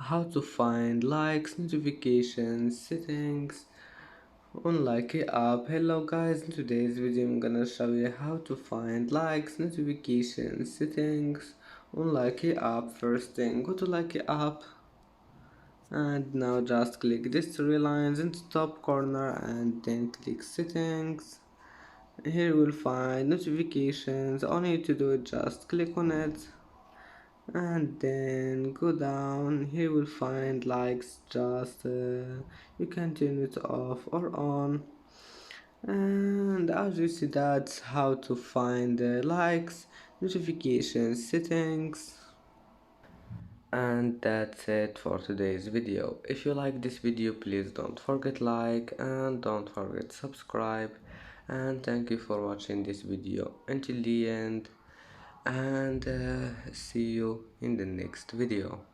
how to find likes, notifications, settings on Likee app. Hello guys, in today's video I'm gonna show you how to find likes, notifications, settings on Likee app. First thing, go to Likee app and now just click these three lines in the top corner and then click settings. Here you will find notifications. All you need to do is just click on it and then go down. Here you will find likes. Just you can turn it off or on, and as you see, that's how to find the likes, notifications, settings. And that's it for today's video. If you like this video, please don't forget like and don't forget subscribe, and thank you for watching this video until the end, and see you in the next video.